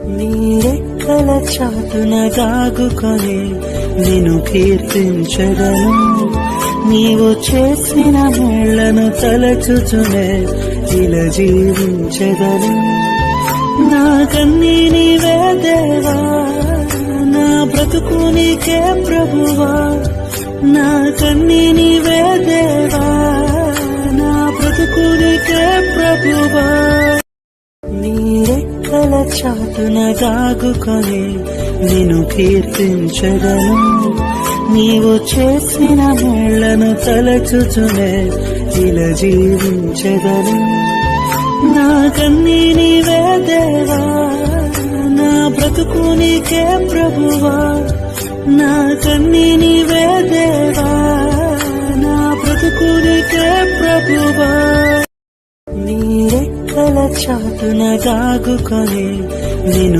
నీ రెక్కల చాటున దాగుకొని నిన్ను కీర్తించదను. నీవు చేసిన మేళ్లను తలచుచునే ఇలా జీవించదను. నా కన్నీ నీవే దేవా, నా బ్రతుకు నీకే ప్రభువా. నా కన్నీ నీవే దేవా, నా బ్రతుకు నీకే ప్రభువా. నీ రెక్కల చాటున దాగుకొని నిన్ను కీర్తించదను. నీవు చేసిన మేళ్లను తలచుచునే ఇలా జీవించదను. నా కన్నీ నీవే దేవా, నా బ్రతుకు నీకే ప్రభువా. నా కన్నీ నీవే దేవా, నా బ్రతుకు నీకే ప్రభువా. నీ రెక్కల చాటున దాగుకొని నిన్ను